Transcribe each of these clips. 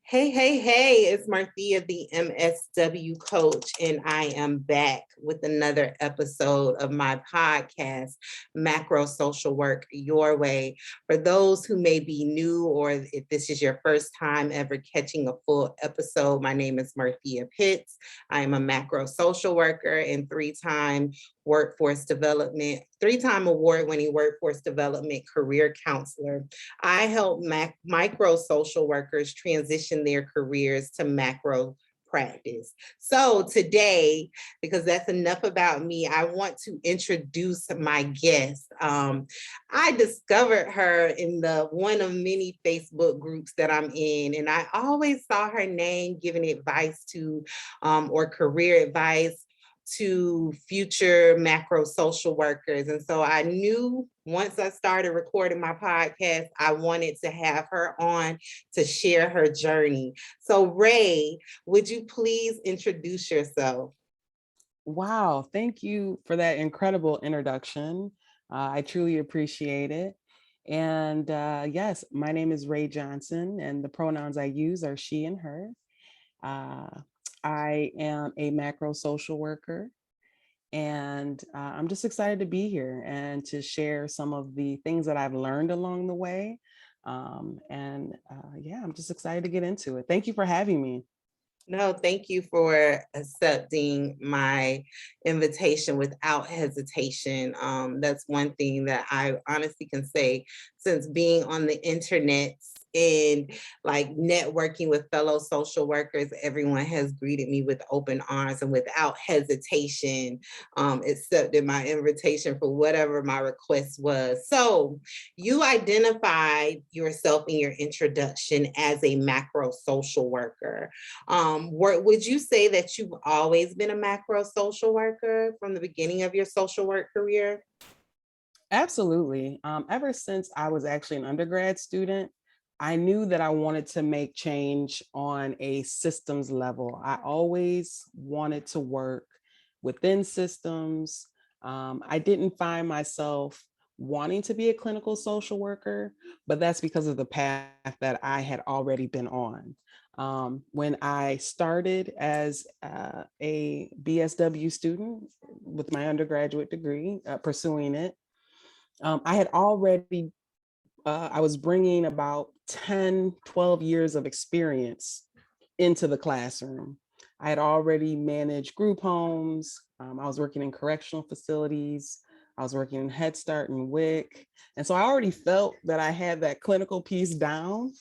Hey, it's Marthea, the MSW coach, and I am back with another episode of my podcast, Macro Social Work Your Way. For those who may be new, or if this is your first time ever catching a full episode, my name is Marthea Pitts. I am a macro social worker and three-time award-winning workforce development career counselor. I help micro social workers transition their careers to macro practice. So today, because that's enough about me, I want to introduce my guest. I discovered her in the one of many Facebook groups that I'm in, and I always saw her name giving advice to, or career advice to future macro social workers. And so I knew once I started recording my podcast, I wanted to have her on to share her journey. So Ray, would you please introduce yourself? Wow, thank you for that incredible introduction. I truly appreciate it. And yes, my name is Ray Johnson, and the pronouns I use are she and her. Uh, I am a macro social worker, and I'm just excited to be here and to share some of the things that I've learned along the way. Yeah, I'm just excited to get into it. Thank you for having me. No, thank you for accepting my invitation without hesitation. That's one thing that I honestly can say since being on the internet and like networking with fellow social workers, everyone has greeted me with open arms and without hesitation, accepted my invitation for whatever my request was. So you identified yourself in your introduction as a macro social worker. Would you say that you've always been a macro social worker from the beginning of your social work career? Absolutely. Ever since I was actually an undergrad student, I knew that I wanted to make change on a systems level. I always wanted to work within systems. I didn't find myself wanting to be a clinical social worker, but that's because of the path that I had already been on. When I started as a BSW student with my undergraduate degree, pursuing it, I was bringing about 10, 12 years of experience into the classroom. I had already managed group homes. I was working in correctional facilities. I was working in Head Start and WIC. And so I already felt that I had that clinical piece down,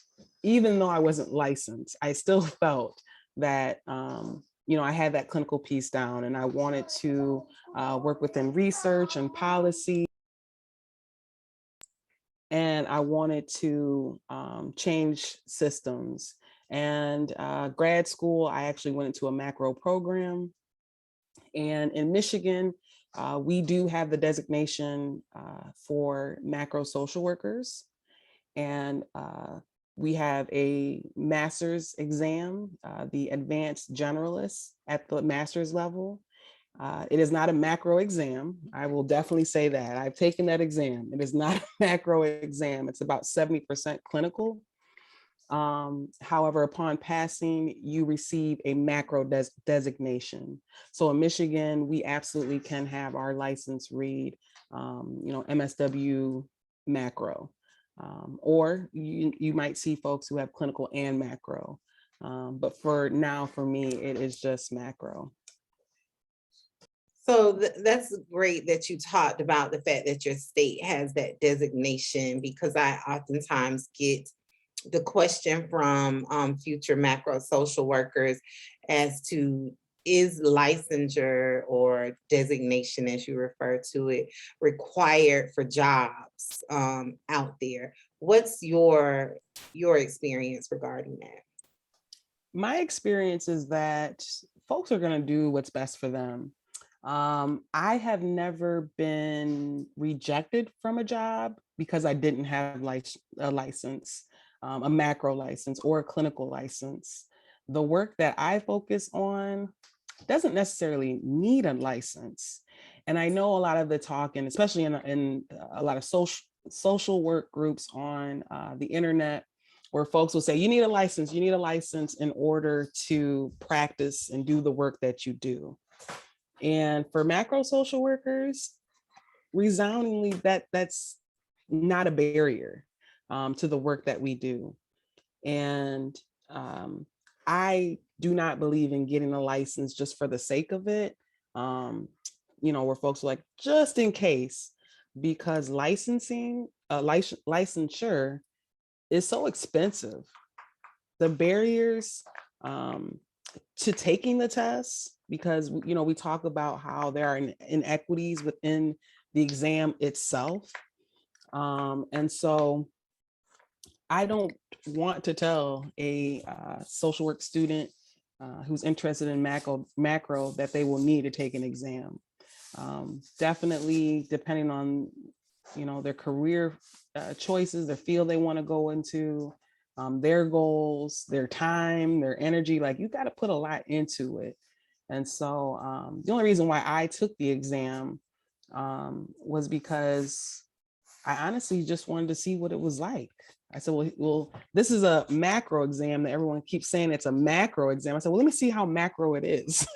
even though I wasn't licensed. I still felt that, I had that clinical piece down, and I wanted to work within research and policy. And I wanted to change systems. And grad school, I actually went into a macro program. And in Michigan, we do have the designation for macro social workers. And we have a master's exam, the advanced generalist at the master's level. It is not a macro exam. I will definitely say that. I've taken that exam. It is not a macro exam. It's about 70% clinical. However, upon passing, you receive a macro designation. So in Michigan, we absolutely can have our license read, MSW macro. Or you might see folks who have clinical and macro. But for me, it is just macro. So that's great that you talked about the fact that your state has that designation, because I oftentimes get the question from future macro social workers as to, is licensure or designation, as you refer to it, required for jobs out there? What's your experience regarding that? My experience is that folks are going to do what's best for them. I have never been rejected from a job because I didn't have a license, a macro license or a clinical license. The work that I focus on doesn't necessarily need a license. And I know a lot of the talk, and especially in a lot of social work groups on the internet, where folks will say, you need a license in order to practice and do the work that you do. And for macro social workers, resoundingly, that's not a barrier to the work that we do. And I do not believe in getting a license just for the sake of it. Where folks are like, just in case, because licensure is so expensive. The barriers to taking the test, because we talk about how there are inequities within the exam itself. And so I don't want to tell a social work student who's interested in macro that they will need to take an exam. Definitely depending on, their career choices, the field they want to go into, their goals, their time, their energy, like you got to put a lot into it. And so the only reason why I took the exam was because I honestly just wanted to see what it was like. I said, well, this is a macro exam that everyone keeps saying it's a macro exam. I said, well, let me see how macro it is.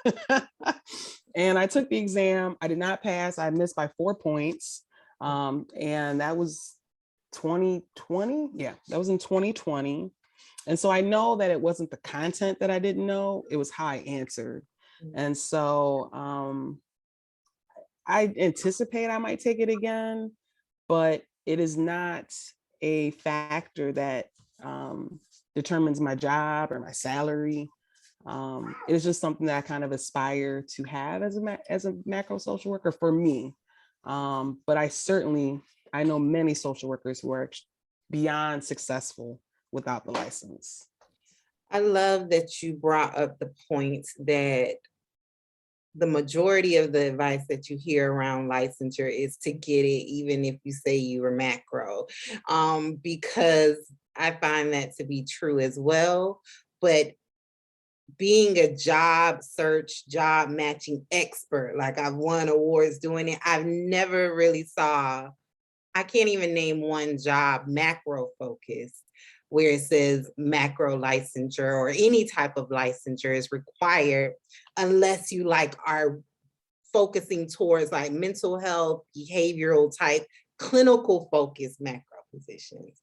And I took the exam. I did not pass. I missed by 4 points. And that was 2020. Yeah, that was in 2020. And so I know that it wasn't the content that I didn't know, it was how I answered. And so I anticipate I might take it again, but it is not a factor that determines my job or my salary. It's just something that I kind of aspire to have as a macro social worker for me. But I know many social workers who are beyond successful without the license. I love that you brought up the point that the majority of the advice that you hear around licensure is to get it, even if you say you were macro, because I find that to be true as well. But being a job search, job matching expert, like I've won awards doing it, I've never really I can't even name one job macro focused where it says macro licensure or any type of licensure is required unless you are focusing towards mental health, behavioral type, clinical focused macro positions.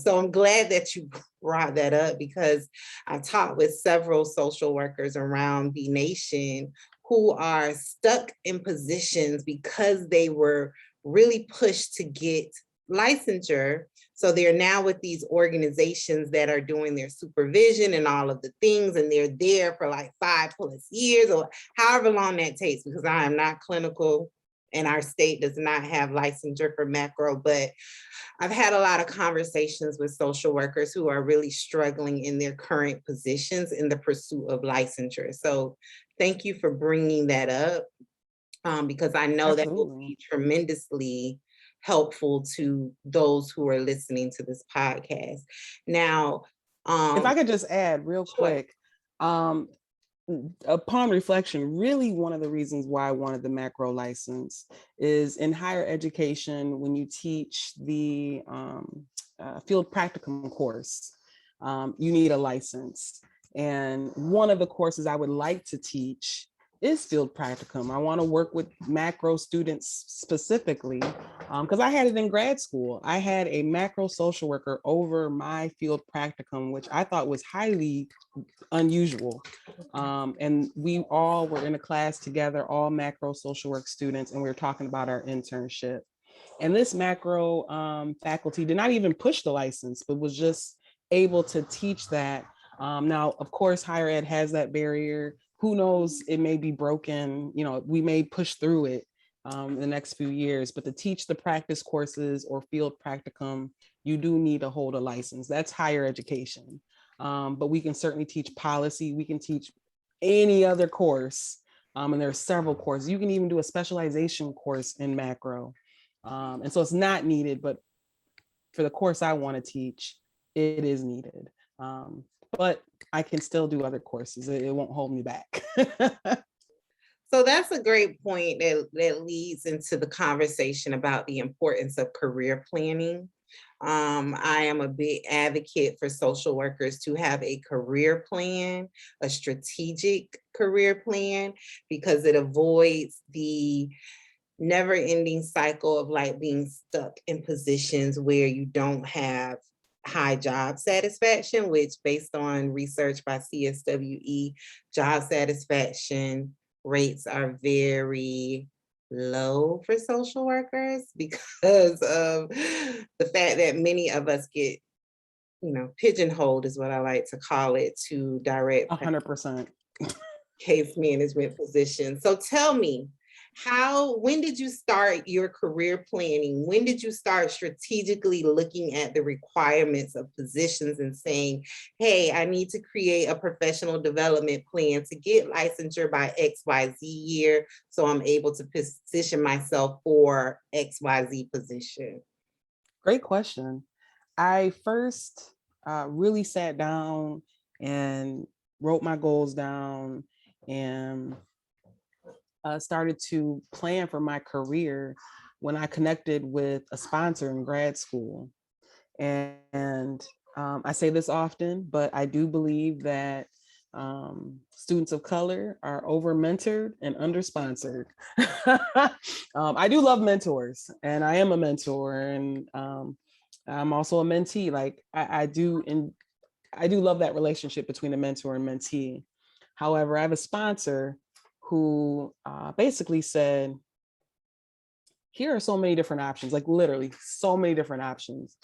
So I'm glad that you brought that up, because I've talked with several social workers around the nation who are stuck in positions because they were really pushed to get licensure. So they're now with these organizations that are doing their supervision and all of the things, and they're there for 5+ years or however long that takes, because I am not clinical and our state does not have licensure for macro. But I've had a lot of conversations with social workers who are really struggling in their current positions in the pursuit of licensure. So thank you for bringing that up, because I know that will be tremendously helpful to those who are listening to this podcast. Now, if I could just add real quick, upon reflection, really one of the reasons why I wanted the macro license is in higher education, when you teach the field practicum course, you need a license. And one of the courses I would like to teach is field practicum. I want to work with macro students specifically, because I had it in grad school. I had a macro social worker over my field practicum, which I thought was highly unusual. And we all were in a class together, all macro social work students, and we were talking about our internship. And this macro faculty did not even push the license, but was just able to teach that. Now, of course, higher ed has that barrier. Who knows, it may be broken, we may push through it in the next few years, but to teach the practice courses or field practicum, you do need to hold a license. That's higher education. But we can certainly teach policy. We can teach any other course. And there are several courses. You can even do a specialization course in macro. And so it's not needed, but for the course I want to teach, it is needed. But I can still do other courses. It won't hold me back. So that's a great point that leads into the conversation about the importance of career planning. I am a big advocate for social workers to have a career plan, a strategic career plan, because it avoids the never ending cycle of like being stuck in positions where you don't have high job satisfaction, which based on research by CSWE, job satisfaction rates are very low for social workers because of the fact that many of us get, pigeonholed is what I like to call it, to direct 100%. case management positions. So tell me, when did you start your career planning? When did you start strategically looking at the requirements of positions and saying, hey, I need to create a professional development plan to get licensure by XYZ year, so I'm able to position myself for XYZ position? Great question. I first really sat down and wrote my goals down and started to plan for my career when I connected with a sponsor in grad school. And I say this often, but I do believe that students of color are over mentored and under sponsored. I do love mentors, and I am a mentor, and I'm also a mentee. Like I do love that relationship between a mentor and mentee. However, I have a sponsor who basically said, here are so many different options, like literally so many different options.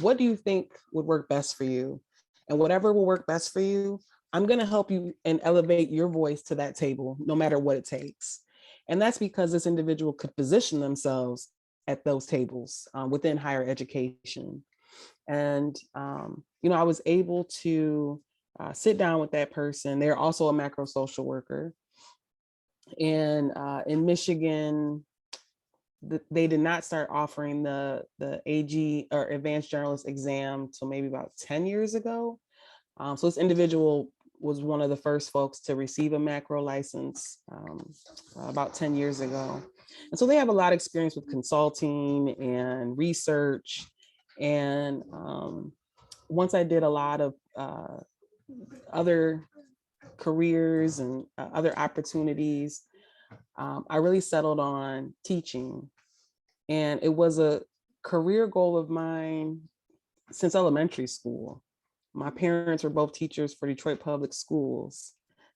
What do you think would work best for you? And whatever will work best for you, I'm going to help you and elevate your voice to that table, no matter what it takes. And that's because this individual could position themselves at those tables within higher education. And, I was able to sit down with that person. They're also a macro social worker. And in Michigan, they did not start offering the AG or advanced journalist exam till maybe about 10 years ago. So this individual was one of the first folks to receive a macro license about 10 years ago. And so they have a lot of experience with consulting and research. And once I did a lot of other careers and other opportunities, I really settled on teaching. And it was a career goal of mine since elementary school. My parents were both teachers for Detroit Public Schools.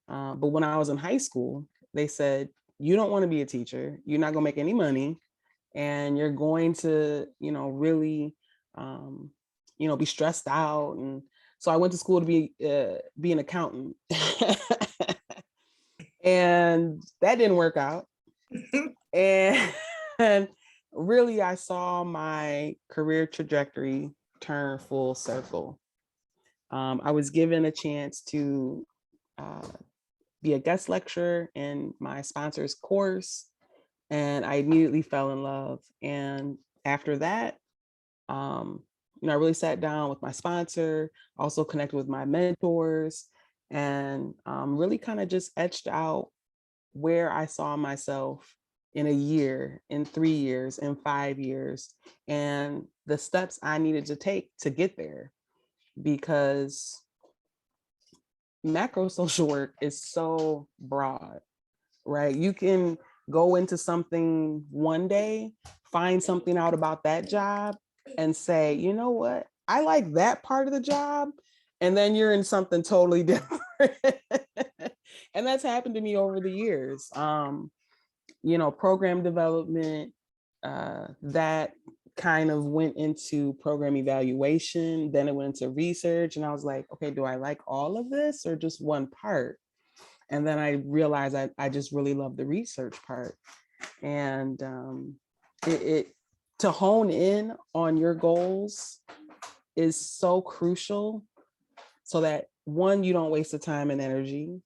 But when I was in high school, they said, you don't want to be a teacher. You're not going to make any money. And you're going to, really, be stressed out. And so I went to school to be an accountant. And that didn't work out. And really, I saw my career trajectory turn full circle. I was given a chance to be a guest lecturer in my sponsor's course, and I immediately fell in love. And after that, I really sat down with my sponsor, also connected with my mentors, and really kind of just etched out where I saw myself in a year, in 3 years, in 5 years, and the steps I needed to take to get there. Because macro social work is so broad, right? You can go into something one day, find something out about that job, and say, you know what? I like that part of the job. And then you're in something totally different. And that's happened to me over the years. Program development, that kind of went into program evaluation, then it went into research, and I was like, okay, do I like all of this or just one part? And then I realized I just really love the research part. And to hone in on your goals is so crucial, so that one, you don't waste the time and energy.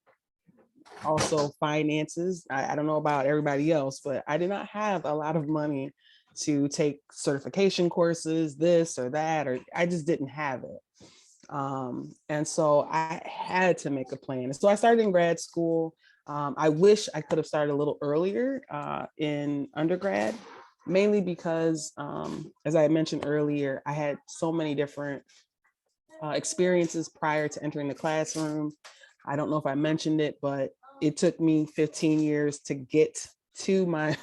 Also finances. I don't know about everybody else, but I did not have a lot of money to take certification courses, this or that, or I just didn't have it. And so I had to make a plan. And so I started in grad school. I wish I could have started a little earlier in undergrad, mainly because, as I mentioned earlier, I had so many different experiences prior to entering the classroom. I don't know if I mentioned it, but it took me 15 years to get to my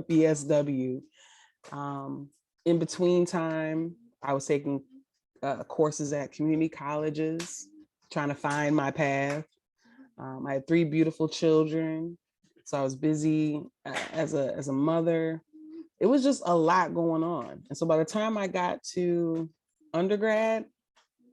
BSW. In between time, I was taking courses at community colleges, trying to find my path. I had 3 beautiful children, so I was busy as a mother. It was just a lot going on. And so by the time I got to undergrad,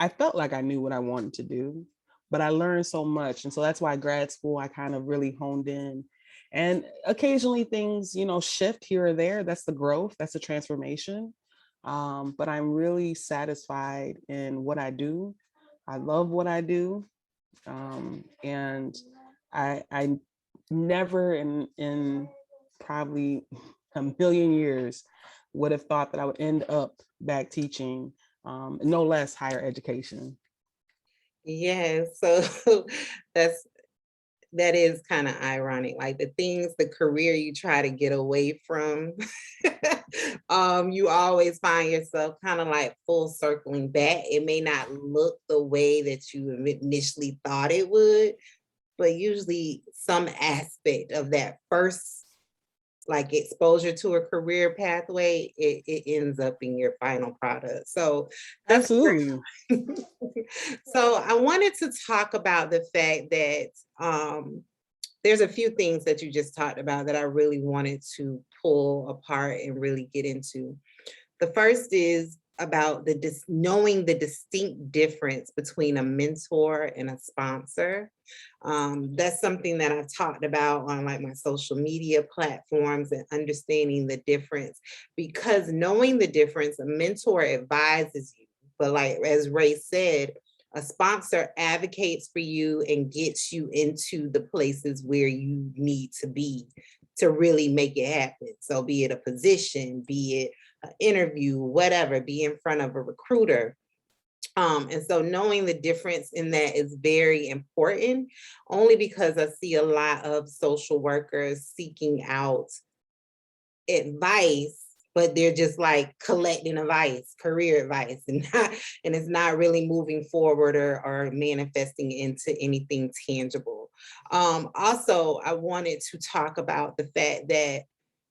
I felt like I knew what I wanted to do, but I learned so much. And so that's why grad school, I kind of really honed in. And occasionally things, shift here or there. That's the growth, that's the transformation. But I'm really satisfied in what I do. I love what I do. And I never in probably a million years would have thought that I would end up back teaching, no less higher education. Yeah, so that's that is kind of ironic. Like the career you try to get away from, you always find yourself kind of like full circling back. It may not look the way that you initially thought it would, but usually some aspect of that first like exposure to a career pathway, it ends up in your final product. So that's Absolutely. so I wanted to talk about the fact that there's a few things that you just talked about that I really wanted to pull apart and really get into. The first is about knowing the distinct difference between a mentor and a sponsor. That's something that I've talked about on like my social media platforms and understanding the difference, because knowing the difference, a mentor advises you, but like as Ray said, a sponsor advocates for you and gets you into the places where you need to be to really make it happen. So be it a position, be it an interview, whatever, be in front of a recruiter. And so knowing the difference in that is very important, only because I see a lot of social workers seeking out advice, but they're just like collecting advice, career advice, and it's not really moving forward or manifesting into anything tangible. Also, I wanted to talk about the fact that,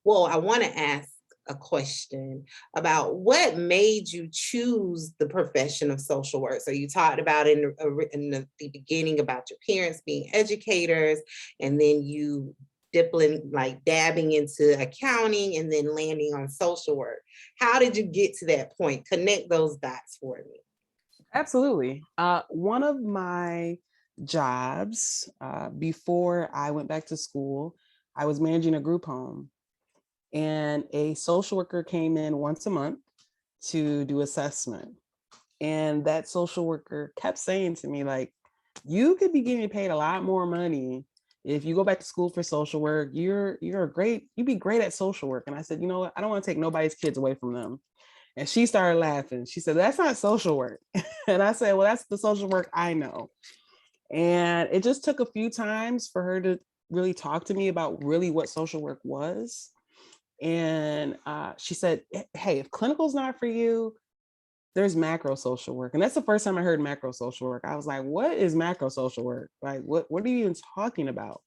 well, I want to ask a question about what made you choose the profession of social work. So you talked about in the beginning about your parents being educators, and then you dabbing into accounting and then landing on social work. How did you get to that point? Connect those dots for me. Absolutely. One of my jobs before I went back to school, I was managing a group home, and a social worker came in once a month to do assessment. And that social worker kept saying to me, like, you could be getting paid a lot more money if you go back to school for social work. You'd be great at social work. And I said, you know what? I don't want to take nobody's kids away from them. And she started laughing. She said, that's not social work. And I said, well, that's the social work I know. And it just took a few times for her to really talk to me about really what social work was. And she said, hey, if clinical's not for you, there's macro social work. And that's the first time I heard macro social work. I was like, what is macro social work? Like, what are you even talking about?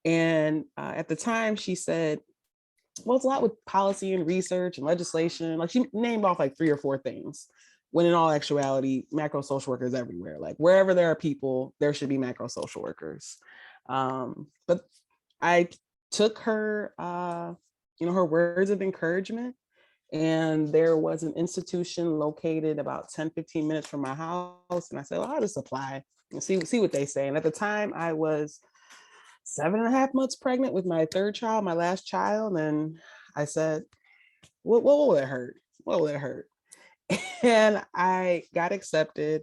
And at the time she said, well, it's a lot with policy and research and legislation. Like, she named off like 3 or 4 things, when in all actuality, macro social workers everywhere. Like, wherever there are people, there should be macro social workers. But I took her, her words of encouragement. And there was an institution located about 10-15 minutes from my house. And I said, well, I'll just apply and see what they say. And at the time I was 7.5 months pregnant with my 3rd child, my last child. And I said, what will it hurt? What will it hurt? And I got accepted.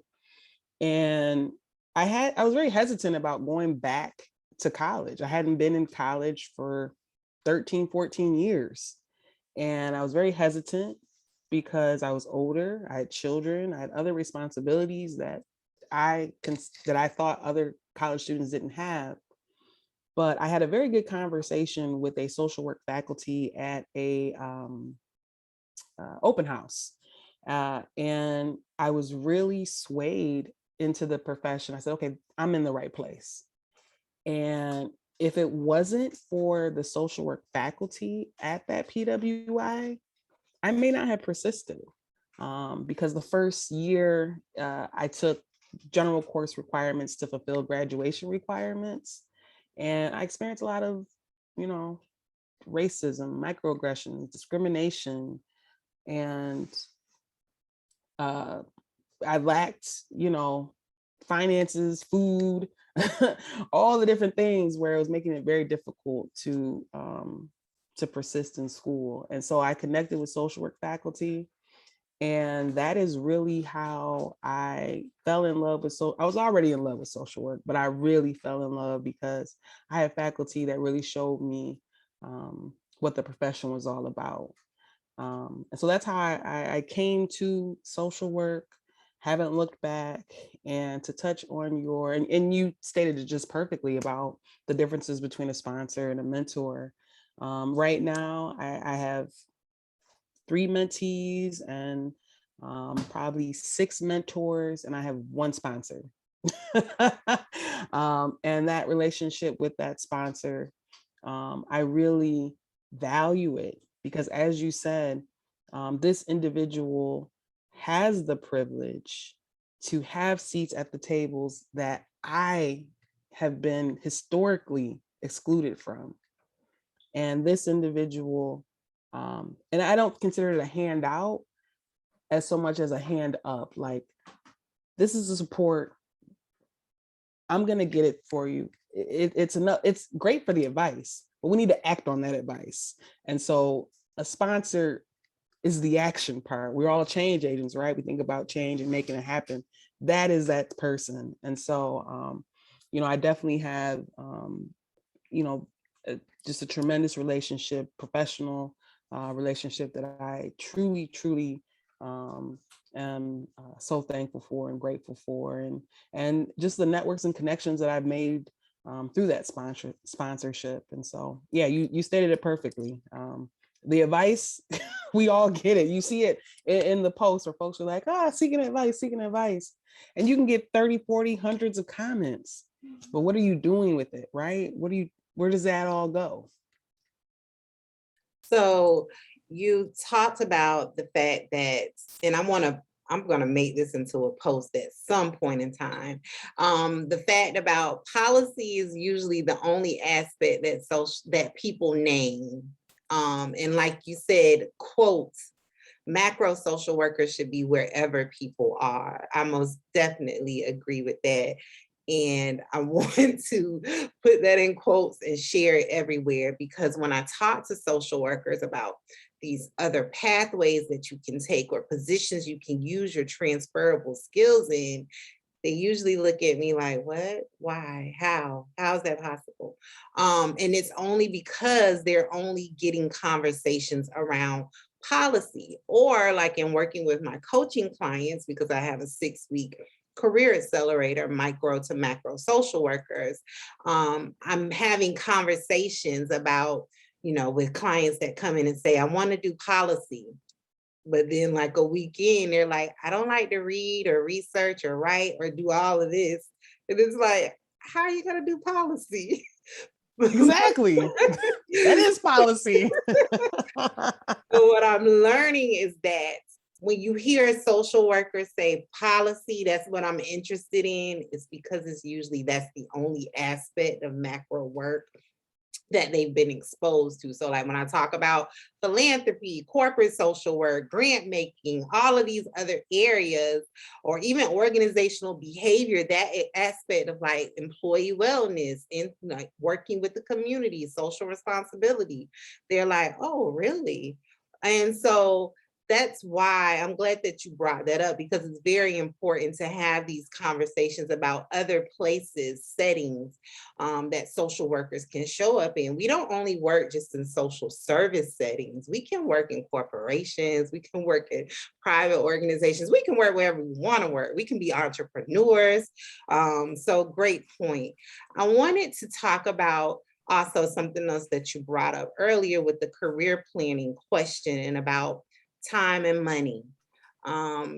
And I was very hesitant about going back to college. I hadn't been in college for 13, 14 years. And I was very hesitant because I was older, I had children, I had other responsibilities that I thought other college students didn't have. But I had a very good conversation with a social work faculty at a open house. And I was really swayed into the profession. I said, okay, I'm in the right place. And if it wasn't for the social work faculty at that PWI, I may not have persisted, because the first year I took general course requirements to fulfill graduation requirements. And I experienced a lot of, racism, microaggressions, discrimination, and I lacked, finances, food, all the different things where it was making it very difficult to persist in school. And so I connected with social work faculty, and that is really how I fell in love with. I was already in love with social work, but I really fell in love because I had faculty that really showed me what the profession was all about. And so that's how I came to social work, haven't looked back. And to touch on and you stated it just perfectly about the differences between a sponsor and a mentor. Right now, I have 3 mentees and probably 6 mentors, and I have 1 sponsor. And that relationship with that sponsor, I really value it because, as you said, this individual has the privilege to have seats at the tables that I have been historically excluded from. And this individual, and I don't consider it a handout as so much as a hand up. Like, this is the support. I'm going to get it for you. It's enough. It's great for the advice, but we need to act on that advice. And so a sponsor is the action part. We're all change agents, right? We think about change and making it happen. That is that person. And so, I definitely have, just a tremendous relationship, professional relationship that I truly, truly am so thankful for and grateful for, and just the networks and connections that I've made through that sponsorship. And so, yeah, you stated it perfectly. The advice, we all get it. You see it in the post where folks are like, seeking advice. And you can get 30, 40, hundreds of comments. But what are you doing with it, right? Where does that all go? So you talked about the fact that, and I'm going to make this into a post at some point in time. The fact about policy is usually the only aspect that people name. And like you said, quotes, macro social workers should be wherever people are. I most definitely agree with that. And I want to put that in quotes and share it everywhere, because when I talk to social workers about these other pathways that you can take or positions you can use your transferable skills in, they usually look at me like, what, why, how is that possible? And it's only because they're only getting conversations around policy, or like in working with my coaching clients, because I have a 6-week career accelerator, micro to macro social workers. I'm having conversations about, with clients that come in and say, I want to do policy. But then like a weekend, they're like, I don't like to read or research or write or do all of this. And it's like, how are you going to do policy? Exactly. That is policy. So what I'm learning is that when you hear social workers say policy, that's what I'm interested in. It's because that's the only aspect of macro work that they've been exposed to. So like when I talk about philanthropy, corporate social work, grant making, all of these other areas, or even organizational behavior, that aspect of like employee wellness and like working with the community, social responsibility, they're like, oh, really? And so that's why I'm glad that you brought that up, because it's very important to have these conversations about other places, settings that social workers can show up in. We don't only work just in social service settings. We can work in corporations, we can work in private organizations, we can work wherever we want to work. We can be entrepreneurs. So great point. I wanted to talk about also something else that you brought up earlier with the career planning question and about time and money.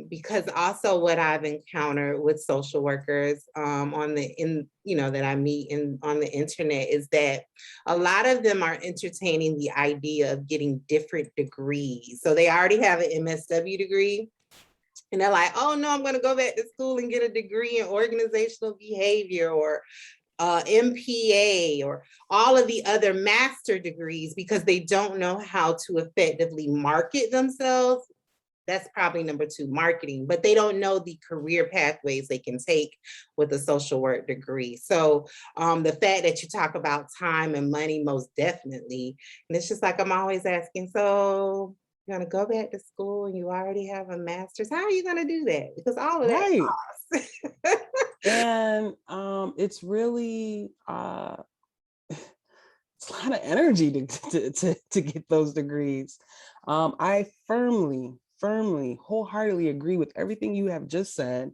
Because also what I've encountered with social workers that I meet on the internet is that a lot of them are entertaining the idea of getting different degrees. So they already have an MSW degree, and they're like, oh no, I'm going to go back to school and get a degree in organizational behavior or MPA or all of the other master degrees because they don't know how to effectively market themselves. That's probably number two, marketing, but they don't know the career pathways they can take with a social work degree. So the fact that you talk about time and money, most definitely. And it's just like, I'm always asking, so you're gonna go back to school and you already have a master's. How are you gonna do that? Because all of that Right. costs. And it's really it's a lot of energy to get those degrees. I firmly, wholeheartedly agree with everything you have just said.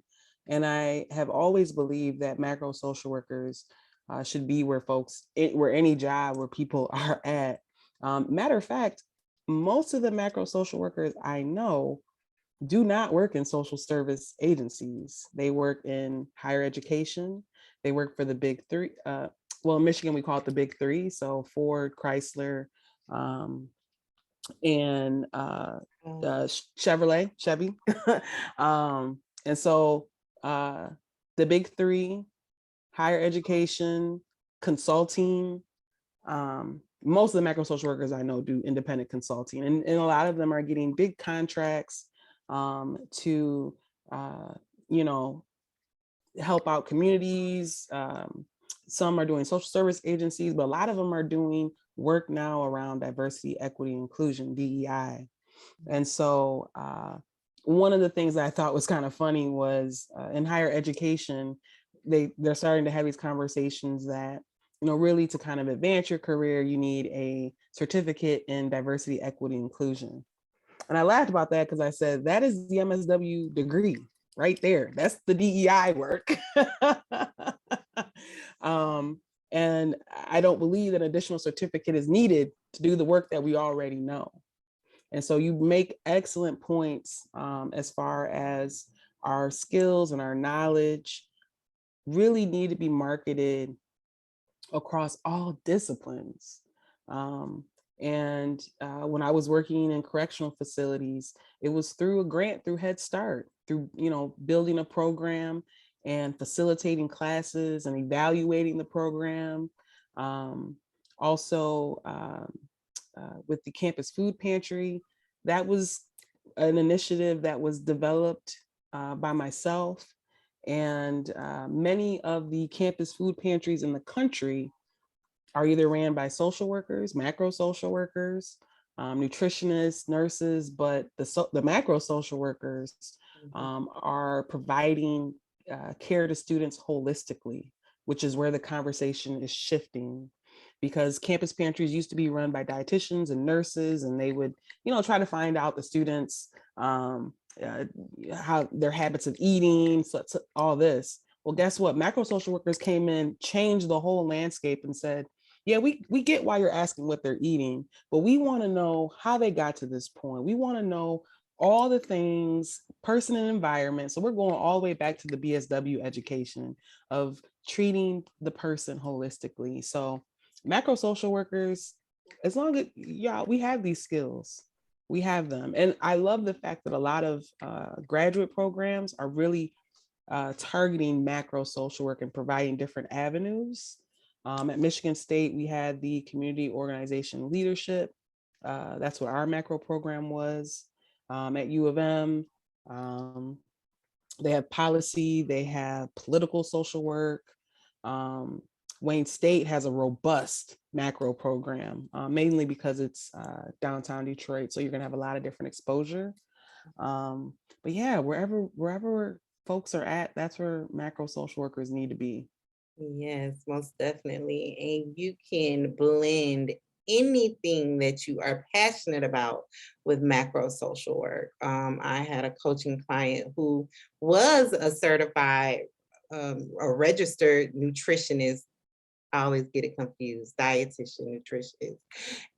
And I have always believed that macro social workers should be where where any job where people are at. Matter of fact, most of the macro social workers I know do not work in social service agencies. They work in higher education. They work for the big three. Well, in Michigan, we call it the big three. So Ford, Chrysler, and Chevy. And so the big three, higher education, consulting. Most of the macro social workers I know do independent consulting, and a lot of them are getting big contracts to, help out communities. Some are doing social service agencies, but a lot of them are doing work now around diversity, equity, inclusion, DEI. And so one of the things that I thought was kind of funny was in higher education, they're starting to have these conversations that, really to kind of advance your career, you need a certificate in diversity, equity, inclusion. And I laughed about that because I said, that is the MSW degree right there. That's the DEI work. And I don't believe that additional certificate is needed to do the work that we already know. And so you make excellent points as far as our skills and our knowledge really need to be marketed across all disciplines. And when I was working in correctional facilities, it was through a grant through Head Start, through building a program and facilitating classes and evaluating the program. Also, with the campus food pantry, that was an initiative that was developed by myself. And many of the campus food pantries in the country are either ran by social workers, macro social workers, nutritionists, nurses, but the macro social workers are providing care to students holistically, which is where the conversation is shifting. Because campus pantries used to be run by dietitians and nurses, and they would, try to find out the students, how their habits of eating, so all this. Well, guess what? Macro social workers came in, changed the whole landscape and said, yeah, we get why you're asking what they're eating, but we want to know how they got to this point. We want to know all the things, person and environment. So we're going all the way back to the BSW education of treating the person holistically. So macro social workers, as long as we have these skills, we have them. And I love the fact that a lot of graduate programs are really targeting macro social work and providing different avenues. At Michigan State, we had the community organization leadership. That's what our macro program was. At U of M, they have policy, they have political social work. Wayne State has a robust macro program, mainly because it's downtown Detroit. So you're gonna have a lot of different exposure. But yeah, wherever folks are at, that's where macro social workers need to be. Yes, most definitely. And you can blend anything that you are passionate about with macro social work. I had a coaching client who was a certified, a registered nutritionist. I always get it confused, dietitian, nutritionist.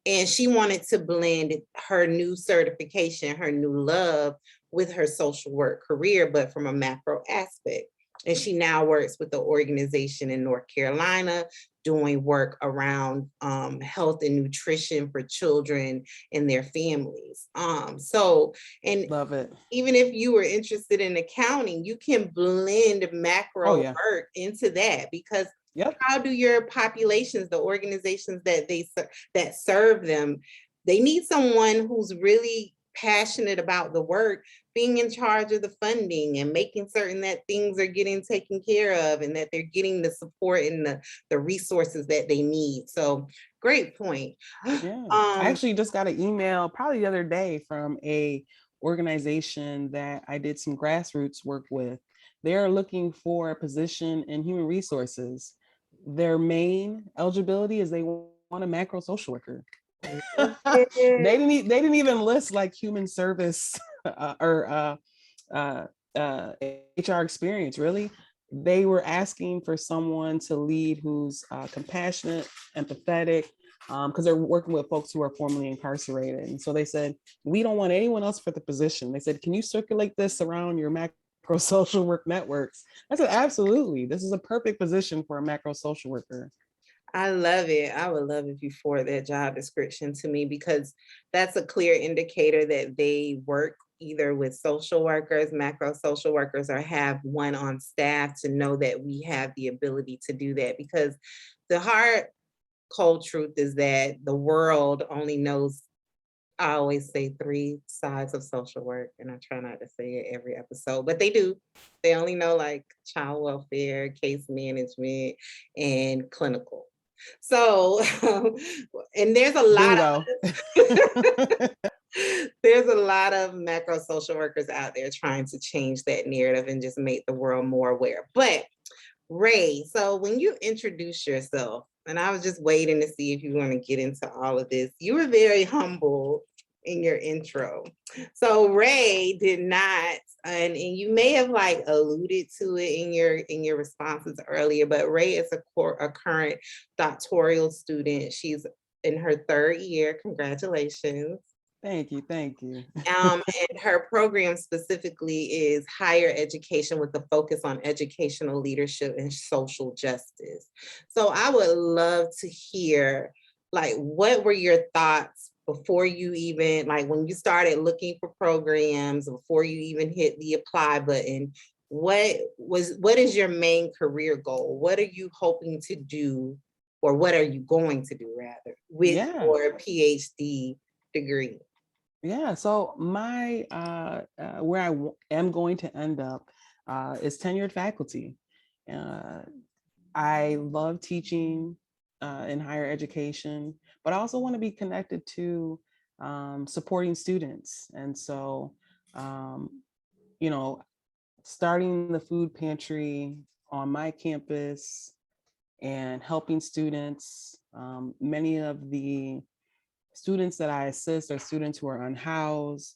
And she wanted to blend her new certification, her new love with her social work career, but from a macro aspect. And she now works with the organization in North Carolina, doing work around health and nutrition for children and their families. And Love it. even if you were interested in accounting, you can blend Oh macro yeah. work into that, because Yep. how do your populations, the organizations that that serve them, they need someone who's really passionate about the work, being in charge of the funding and making certain that things are getting taken care of and that they're getting the support and the resources that they need. So great point. Yeah. I actually just got an email probably the other day from a organization that I did some grassroots work with. They're looking for a position in human resources. Their main eligibility is they want a macro social worker. Love it. They didn't even list like human service or uh, HR experience. Really, they were asking for someone to lead who's compassionate, empathetic, because they're working with folks who are formerly incarcerated. And so they said, we don't want anyone else for the position. They said, can you circulate this around your macro social work networks? I said, absolutely. This is a perfect position for a macro social worker. I love it. I would love if you forward that job description to me, because that's a clear indicator that they work either with social workers, macro social workers, or have one on staff to know that we have the ability to do that. Because the hard, cold truth is that the world only knows, I always say, three sides of social work, and I try not to say it every episode, but they do. They only know like child welfare, case management, and clinical. So, and there's a lot Bingo. of there's a lot of macro social workers out there trying to change that narrative and just make the world more aware. But Ray, so when you introduce yourself, and I was just waiting to see if you want to get into all of this, you were very humble in your intro. So Ray did not, and you may have like alluded to it in your responses earlier, but Ray is a current doctoral student. She's in her third year. Congratulations. Thank you. Thank you. And her program specifically is higher education with a focus on educational leadership and social justice. So I would love to hear, like, what were your thoughts before you even, like, when you started looking for programs, before you even hit the apply button, what is your main career goal? What are you hoping to do, or what are you going to do rather with Yeah. your PhD degree? Yeah, so my where am going to end up is tenured faculty. Uh, I love teaching in higher education, but I also want to be connected to supporting students. And so, um, you know, starting the food pantry on my campus and helping students, many of the students that I assist are students who are unhoused,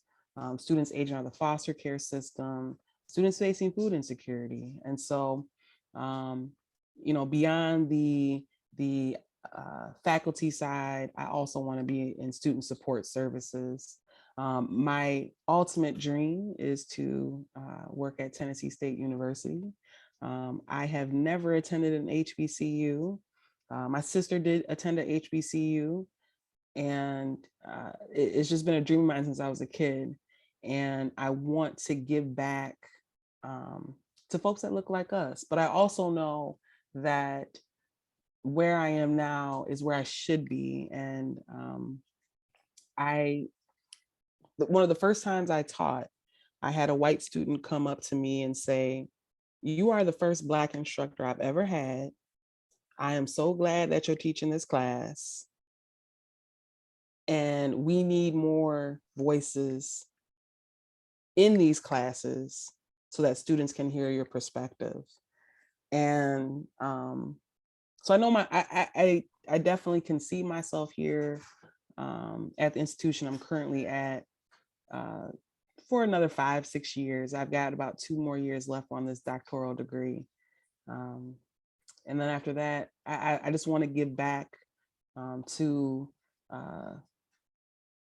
students aging out of the foster care system, students facing food insecurity. And so, beyond the faculty side, I also want to be in student support services. My ultimate dream is to work at Tennessee State University. I have never attended an HBCU. My sister did attend a HBCU, and it's just been a dream of mine since I was a kid. And I want to give back to folks that look like us. But I also know that where I am now is where I should be. And one of the first times I taught, I had a white student come up to me and say, "You are the first Black instructor I've ever had I am so glad that you're teaching this class. And we need more voices in these classes so that students can hear your perspective. And so I know I definitely can see myself here at the institution I'm currently at for another 5-6 years. I've got about 2 more years left on this doctoral degree. And then after that, I just want to give back to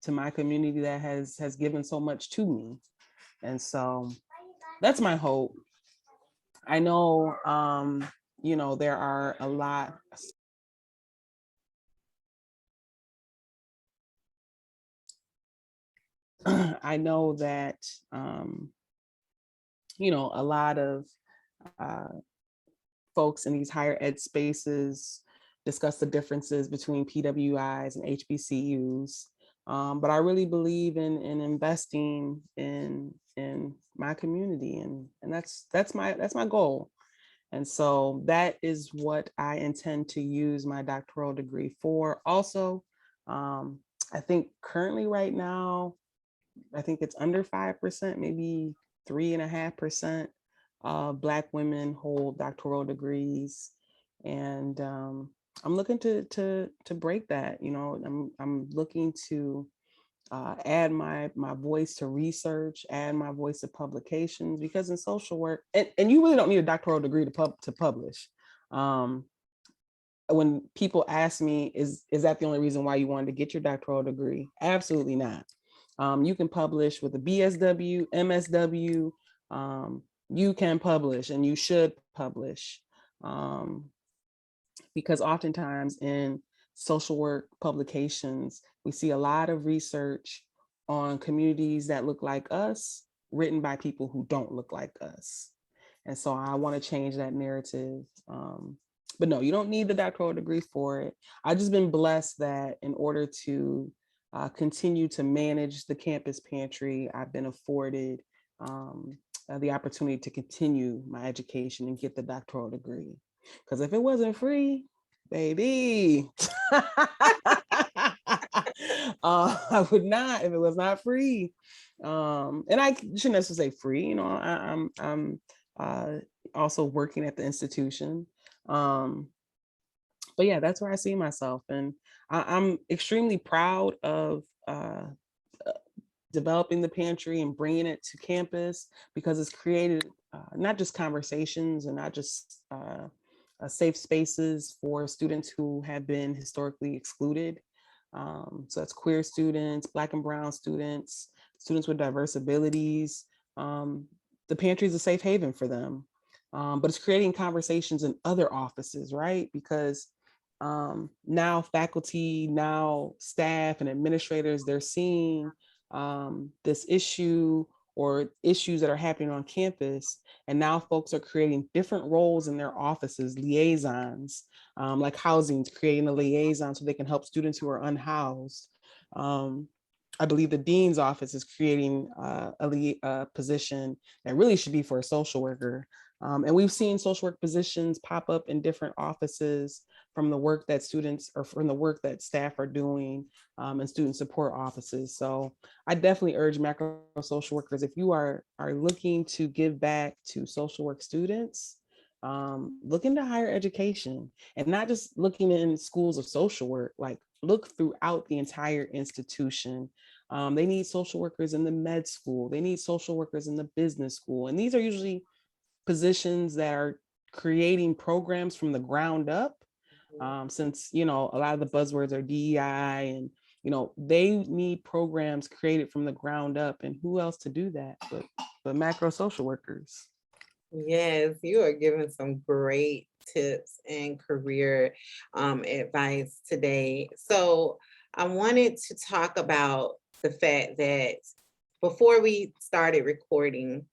my community that has given so much to me. And so that's my hope. I know, there are a lot. I know that, a lot of folks in these higher ed spaces discuss the differences between PWIs and HBCUs. But I really believe in investing in my community, and that's my goal. And so that is what I intend to use my doctoral degree for. Also, I think currently right now, I think it's under 5%, maybe 3.5% of Black women hold doctoral degrees. And I'm looking to break that. I'm looking to add my voice to research, add my voice to publications, because in social work, and you really don't need a doctoral degree to publish. When people ask me, is that the only reason why you wanted to get your doctoral degree? Absolutely not. You can publish with a BSW, MSW. You can publish, and you should publish, because oftentimes in social work publications, we see a lot of research on communities that look like us, written by people who don't look like us. And so I want to change that narrative. But no, you don't need the doctoral degree for it. I've just been blessed that in order to continue to manage the campus pantry, I've been afforded the opportunity to continue my education and get the doctoral degree. Because if it wasn't free, baby, I would not, if it was not free. And I shouldn't necessarily say free, I'm also working at the institution. But yeah, that's where I see myself. And I'm extremely proud of developing the pantry and bringing it to campus, because it's created not just conversations and not just safe spaces for students who have been historically excluded. So that's queer students, Black and brown students, students with diverse abilities. The pantry is a safe haven for them. But it's creating conversations in other offices, right? Because now faculty, now staff and administrators, they're seeing this issue or issues that are happening on campus. And now folks are creating different roles in their offices, liaisons, like housing's creating a liaison so they can help students who are unhoused. I believe the dean's office is creating a position that really should be for a social worker. And we've seen social work positions pop up in different offices from the work that students or from the work that staff are doing in student support offices. So I definitely urge macro social workers, if you are looking to give back to social work students, look into higher education, and not just looking in schools of social work, like look throughout the entire institution. They need social workers in the med school. They need social workers in the business school. And these are usually positions that are creating programs from the ground up. Since, a lot of the buzzwords are DEI, and, they need programs created from the ground up. And who else to do that but macro social workers? Yes, you are giving some great tips and career advice today. So I wanted to talk about the fact that before we started recording,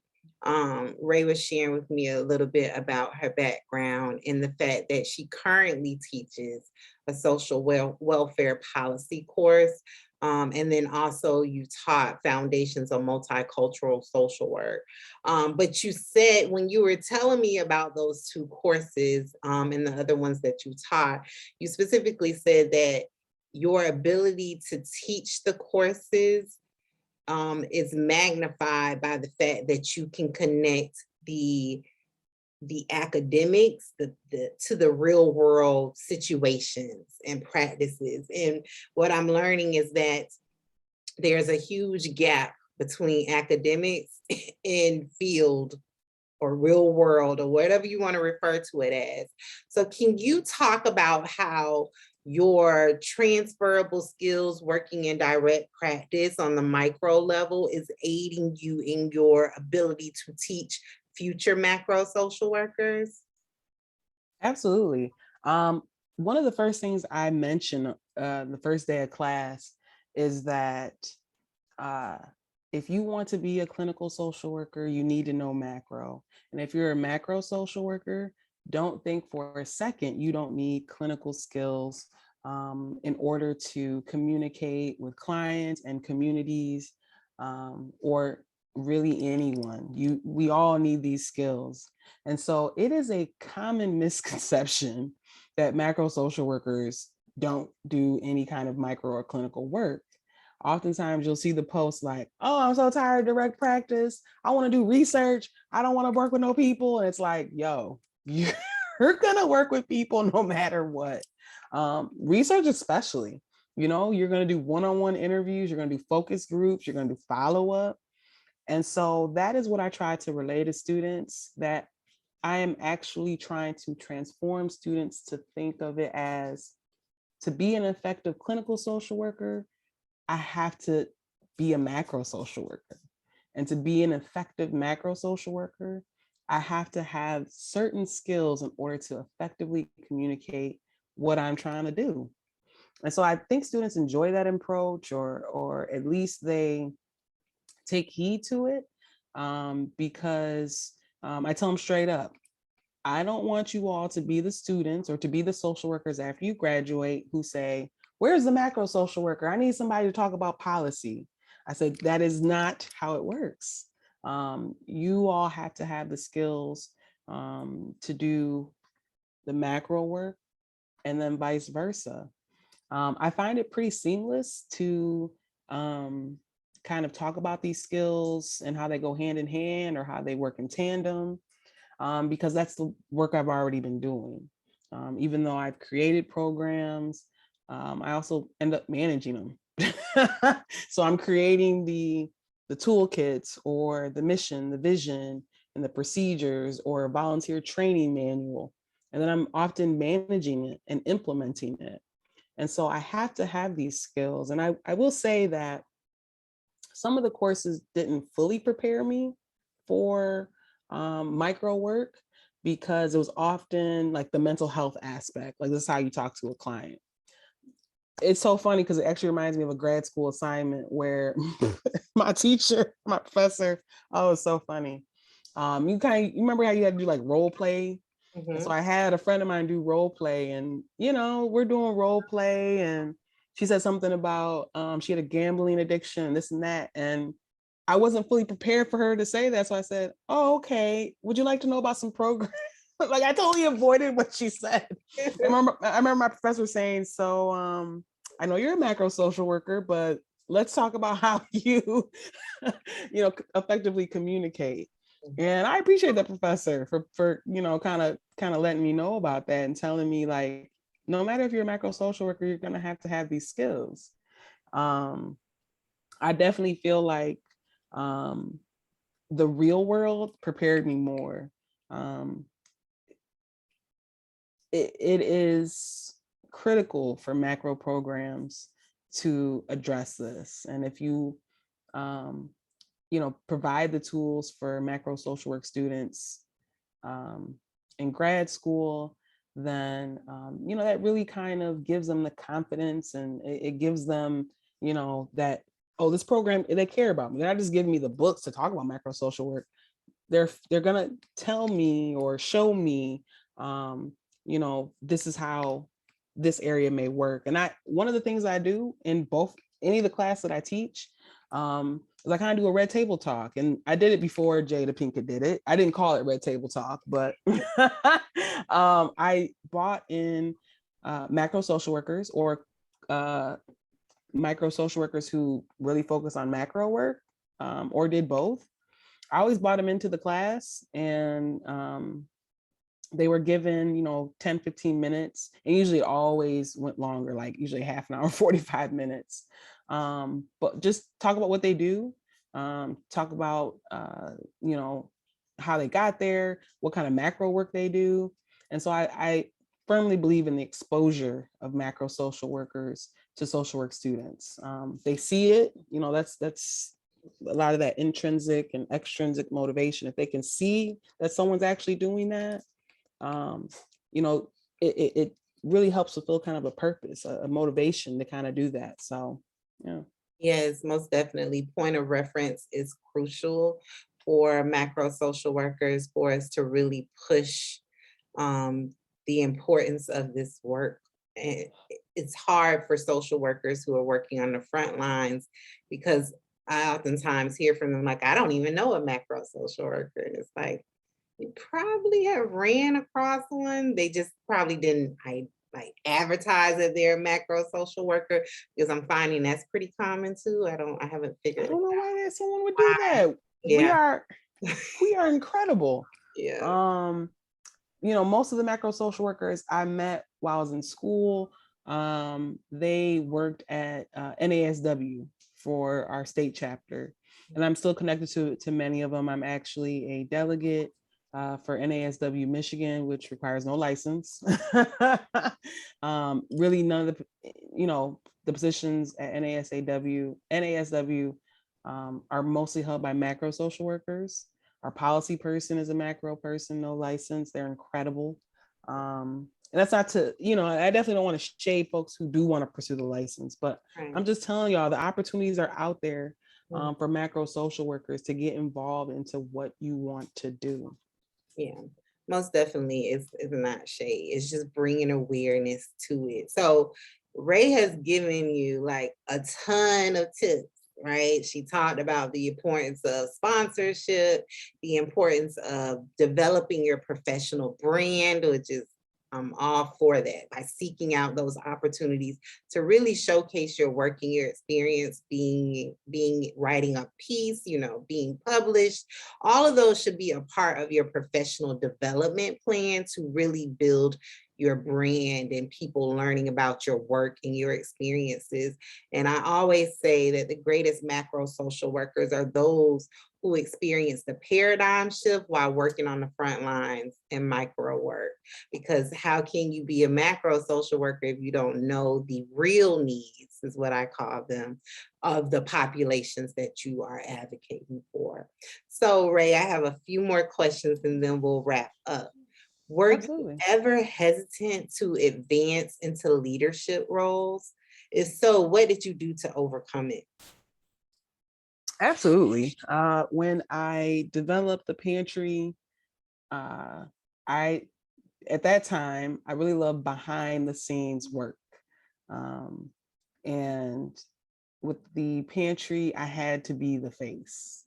Ray was sharing with me a little bit about her background and the fact that she currently teaches a social welfare policy course And then also you taught foundations of multicultural social work. But you said when you were telling me about those two courses and the other ones that you taught, you specifically said that your ability to teach the courses is magnified by the fact that you can connect the academics to the real world situations and practices. And what I'm learning is that there's a huge gap between academics and field or real world or whatever you want to refer to it as. So can you talk about how your transferable skills working in direct practice on the micro level is aiding you in your ability to teach future macro social workers? Absolutely. One of the first things I mentioned the first day of class is that uh, if you want to be a clinical social worker, you need to know macro. And if you're a macro social worker, don't think for a second you don't need clinical skills in order to communicate with clients and communities, or really anyone. We all need these skills. And so it is a common misconception that macro social workers don't do any kind of micro or clinical work. Oftentimes you'll see the post like, oh, I'm so tired of direct practice. I want to do research. I don't want to work with no people. And it's like, yo, you're going to work with people no matter what. Research especially, you're going to do one-on-one interviews. You're going to do focus groups. You're going to do follow-up. And so that is what I try to relay to students, that I am actually trying to transform students to think of it as, to be an effective clinical social worker, I have to be a macro social worker. And to be an effective macro social worker, I have to have certain skills in order to effectively communicate what I'm trying to do. And so I think students enjoy that approach, or at least they take heed to it, because I tell them straight up, I don't want you all to be the students or to be the social workers after you graduate who say, where's the macro social worker? I need somebody to talk about policy. I said, that is not how it works. You all have to have the skills to do the macro work, and then vice versa. I find it pretty seamless to kind of talk about these skills and how they go hand in hand or how they work in tandem, because that's the work I've already been doing. Even though I've created programs, I also end up managing them. So I'm creating the toolkits or the mission, the vision, and the procedures or a volunteer training manual. And then I'm often managing it and implementing it. And so I have to have these skills. And I will say that some of the courses didn't fully prepare me for micro work, because it was often like the mental health aspect, like this is how you talk to a client. It's so funny because it actually reminds me of a grad school assignment where my teacher, my professor, oh, it's so funny. You remember how you had to do like role play? And so I had a friend of mine do role play, and we're doing role play, and she said something about she had a gambling addiction, this and that, and I wasn't fully prepared for her to say that. So I said, oh, okay, would you like to know about some programs? Like I totally avoided what she said. I remember my professor saying, so I know you're a macro social worker, but let's talk about how you effectively communicate. And I appreciate that professor for kind of letting me know about that and telling me, like, no matter if you're a macro social worker, you're going to have these skills. I definitely feel like the real world prepared me more. It is critical for macro programs to address this. And if you, provide the tools for macro social work students in grad school, then, that really kind of gives them the confidence, and it gives them, that, oh, this program, they care about me. They're not just giving me the books to talk about macro social work. They're going to tell me or show me, this is how this area may work. And one of the things I do in both any of the class that I teach, is I kind of do a red table talk. And I did it before Jada Pinkett did it. I didn't call it red table talk, but I brought in macro social workers or micro social workers who really focus on macro work, or did both. I always brought them into the class, and they were given, 10, 15 minutes, and usually it always went longer, like usually half an hour, 45 minutes. But just talk about what they do, talk about, how they got there, what kind of macro work they do. And so I firmly believe in the exposure of macro social workers to social work students. They see it, that's a lot of that intrinsic and extrinsic motivation. If they can see that someone's actually doing that, it really helps fulfill kind of a purpose, a motivation to kind of do that. So, yeah. Yes, most definitely. Point of reference is crucial for macro social workers for us to really push the importance of this work. And it's hard for social workers who are working on the front lines because I oftentimes hear from them like, I don't even know a macro social worker. And it's like, you probably have ran across one. They just probably didn't like advertise that they're a macro social worker, because I'm finding that's pretty common too. I haven't I figured it don't know out why that someone would do why. that. Yeah. We are incredible. Yeah. Most of the macro social workers I met while I was in school, they worked at NASW for our state chapter, and I'm still connected to many of them. I'm actually a delegate for NASW Michigan, which requires no license. Really, none of the positions at NASW are mostly held by macro social workers. Our policy person is a macro person, no license. They're incredible. And that's not to, I definitely don't want to shade folks who do want to pursue the license, but Right. I'm just telling y'all the opportunities are out there for macro social workers to get involved into what you want to do. Yeah, most definitely. It's not shade. It's just bringing awareness to it. So Ray has given you like a ton of tips, right? She talked about the importance of sponsorship, the importance of developing your professional brand, which is I'm all for that, by seeking out those opportunities to really showcase your work and your experience, being writing a piece, being published. All of those should be a part of your professional development plan to really build your brand and people learning about your work and your experiences. And I always say that the greatest macro social workers are those who experience the paradigm shift while working on the front lines in micro work. Because how can you be a macro social worker if you don't know the real needs, is what I call them, of the populations that you are advocating for? So Ray, I have a few more questions and then we'll wrap up. Were Absolutely. you ever hesitant to advance into leadership roles? If so, what did you do to overcome it? Absolutely. When I developed the pantry, I at that time I really loved behind the scenes work, and with the pantry, I had to be the face,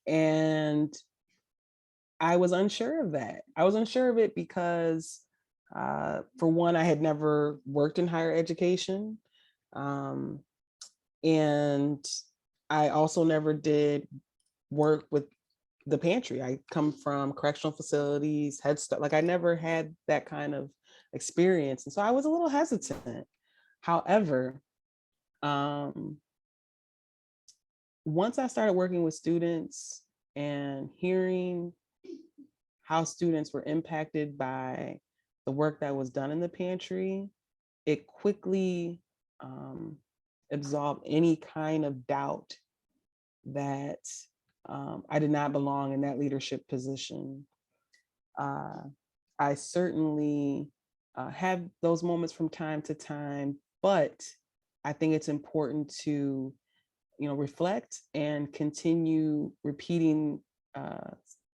and I was unsure of that. I was unsure of it because, for one, I had never worked in higher education, and I also never did work with the pantry. I come from correctional facilities, Head Start. Like I never had that kind of experience. And so I was a little hesitant. However, once I started working with students and hearing how students were impacted by the work that was done in the pantry, it quickly absolved any kind of doubt that I did not belong in that leadership position. I certainly have those moments from time to time, but I think it's important to, reflect and continue repeating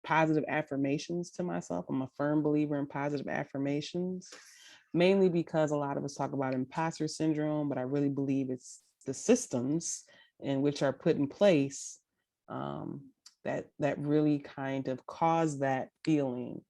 positive affirmations to myself. I'm a firm believer in positive affirmations, mainly because a lot of us talk about imposter syndrome, but I really believe it's the systems in which are put in place that really kind of cause that feeling.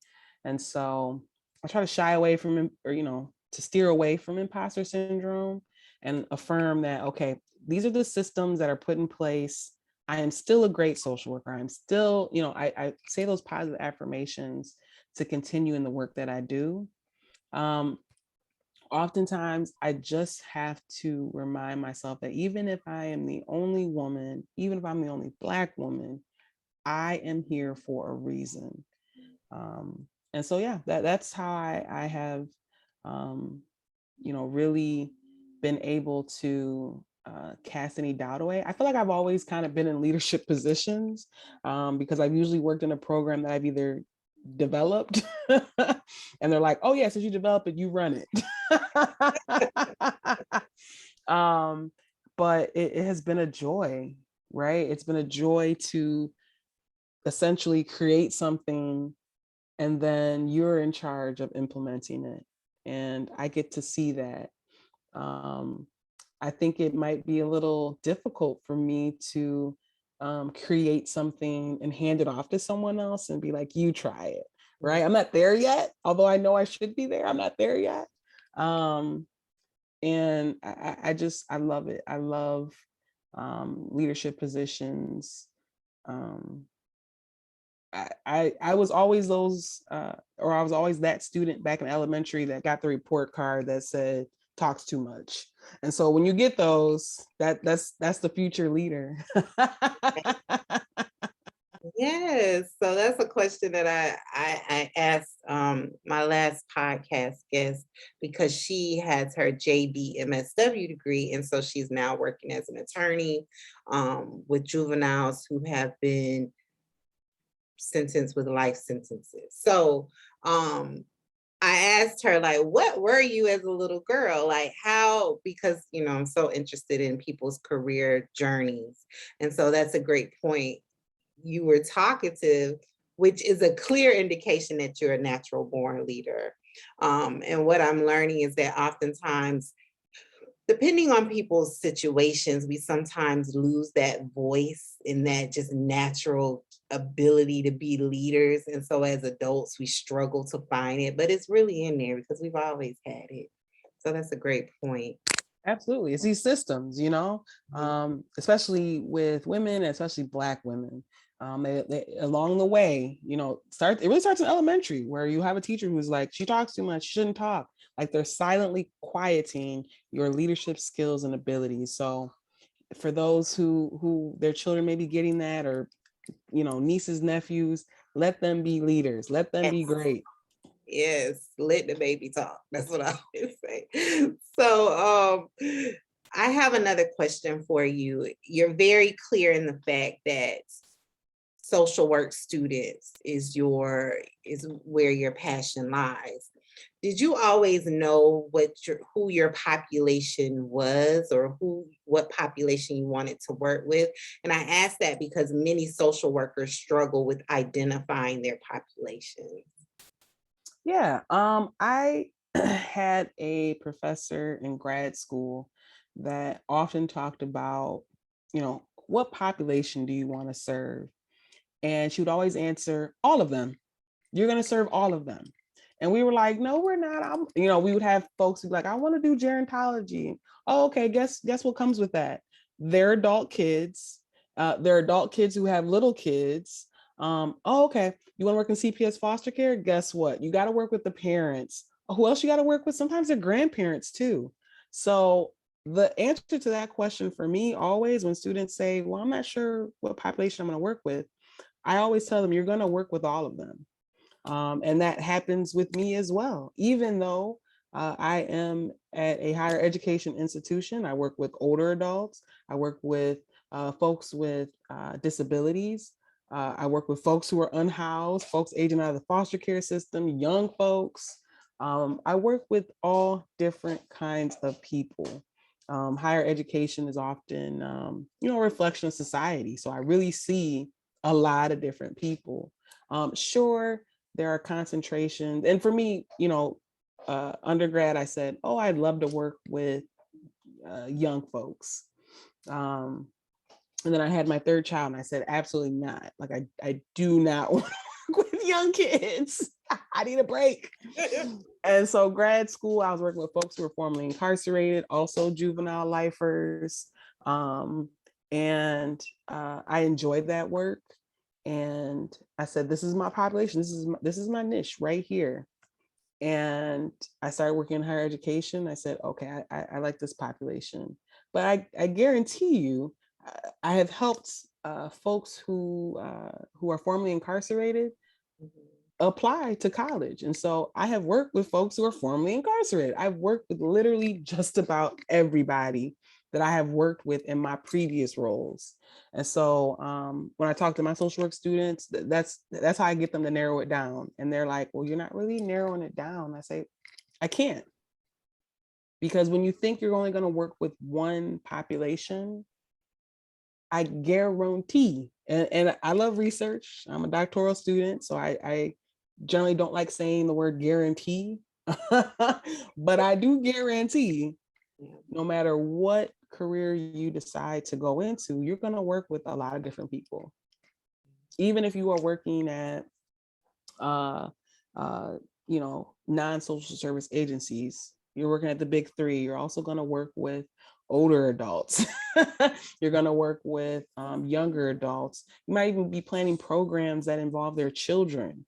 And so I try to shy away from, or, to steer away from imposter syndrome and affirm that, okay, these are the systems that are put in place. I am still a great social worker. I'm still, I say those positive affirmations to continue in the work that I do. Oftentimes, I just have to remind myself that even if I am the only woman, even if I'm the only Black woman, I am here for a reason. And so, yeah, that's how I have, really been able to cast any doubt away. I feel like I've always kind of been in leadership positions because I've usually worked in a program that I've either developed and they're like, oh yeah, since you develop it, you run it. But it has been a joy, right? It's been a joy to essentially create something and then you're in charge of implementing it. And I get to see that. I think it might be a little difficult for me to create something and hand it off to someone else and be like, you try it, right? I'm not there yet, although I know I should be there. I'm not there yet. And I love it. I love leadership positions. I was always I was always that student back in elementary that got the report card that said talks too much. And so when you get those, that's the future leader. Yes, so that's a question that I asked my last podcast guest because she has her JB MSW degree, and so she's now working as an attorney with juveniles who have been sentenced with life sentences. So I asked her, like, what were you as a little girl? Like, how, because, I'm so interested in people's career journeys. And so that's a great point. You were talkative, which is a clear indication that you're a natural born leader. And what I'm learning is that oftentimes, depending on people's situations, we sometimes lose that voice and that just natural ability to be leaders. And so as adults, we struggle to find it, but it's really in there because we've always had it. So that's a great point. Absolutely. It's these systems, especially with women, especially Black women. They along the way, it really starts in elementary where you have a teacher who's like, she talks too much, she shouldn't talk. Like they're silently quieting your leadership skills and abilities. So for those who their children may be getting that, or, nieces, nephews, let them be leaders, let them be great. Yes, let the baby talk. That's what I always say. So I have another question for you. You're very clear in the fact that social work students is where your passion lies. Did you always know who your population was, or what population you wanted to work with? And I ask that because many social workers struggle with identifying their population. Yeah, I had a professor in grad school that often talked about, what population do you want to serve? And she would always answer, all of them. You're going to serve all of them. And we were like, no, we're not. We would have folks who be like, I want to do gerontology. Oh, okay, guess what comes with that? They're adult kids. They're adult kids who have little kids. Oh, okay. You want to work in CPS foster care? Guess what? You got to work with the parents. Who else you got to work with? Sometimes they're grandparents too. So the answer to that question for me always, when students say, well, I'm not sure what population I'm going to work with, I always tell them you're going to work with all of them. And that happens with me as well. Even though I am at a higher education institution, I work with older adults, I work with folks with disabilities, I work with folks who are unhoused, folks aging out of the foster care system, young folks. I work with all different kinds of people. Higher education is often, a reflection of society. So I really see a lot of different people. Sure, there are concentrations. And for me, undergrad, I said, oh, I'd love to work with young folks. And then I had my third child and I said, absolutely not. Like, I do not want to work with young kids. I need a break. And so grad school, I was working with folks who were formerly incarcerated, also juvenile lifers. And I enjoyed that work. And I said, this is my population. This is my niche right here. And I started working in higher education. I said, okay, I like this population. But I guarantee you, I have helped folks who are formerly incarcerated apply to college. And so I have worked with folks who are formerly incarcerated. I've worked with literally just about everybody that I have worked with in my previous roles. And so when I talk to my social work students, that's how I get them to narrow it down. And they're like, well, you're not really narrowing it down. I say, I can't. Because when you think you're only going to work with one population, I guarantee, and I love research. I'm a doctoral student, so I generally don't like saying the word guarantee, but I do guarantee no matter what career you decide to go into, you're going to work with a lot of different people. Even if you are working at, non-social service agencies, you're working at the big three, you're also going to work with older adults. You're going to work with younger adults. You might even be planning programs that involve their children.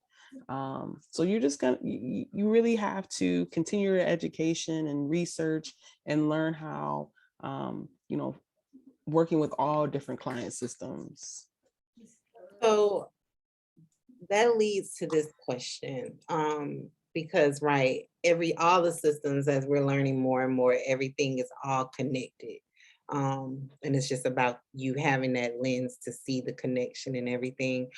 So you're just gonna, you really have to continue your education and research and learn how, working with all different client systems. So that leads to this question, because all the systems, as we're learning more and more, everything is all connected. And it's just about you having that lens to see the connection and everything.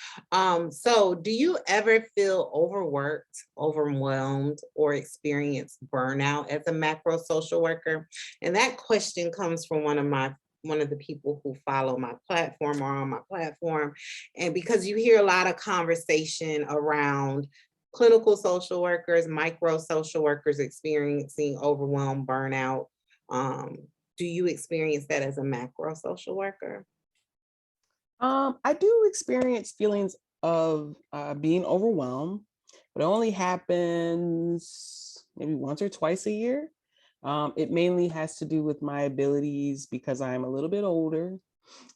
So do you ever feel overworked, overwhelmed, or experience burnout as a macro social worker? And that question comes from one of the people who follow my platform or on my platform. And because you hear a lot of conversation around clinical social workers, micro social workers experiencing overwhelm, burnout. Do you experience that as a macro social worker? I do experience feelings of being overwhelmed, but it only happens maybe once or twice a year. It mainly has to do with my abilities because I'm a little bit older.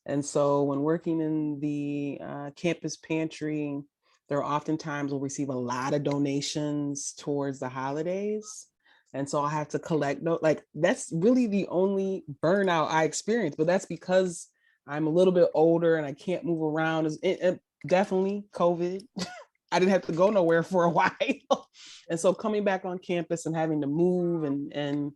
And so when working in the campus pantry, there are oftentimes we'll receive a lot of donations towards the holidays. And so I have to collect, like that's really the only burnout I experience, but that's because I'm a little bit older and I can't move around. Definitely COVID. I didn't have to go nowhere for a while. And so coming back on campus and having to move and